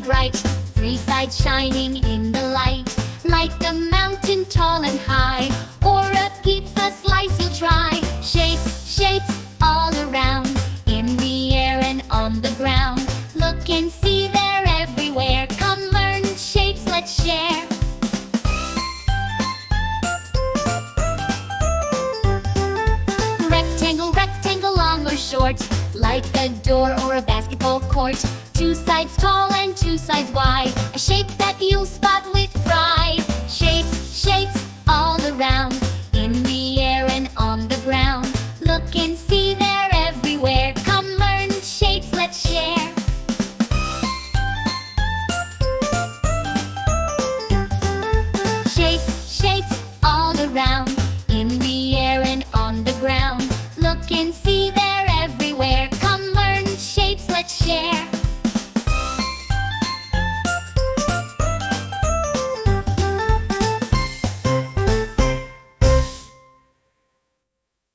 bright, three sides shining in the light. Like a mountain tall and high, or a pizza slice you'll try. Shapes, shapes all around, in the air and on the ground. Look and see, they're everywhere. Come learn shapes, let's share. Rectangle, rectangle, long or short, like a door or a basketball court. Two sides tall and two sides wide, a shape that you'll spot with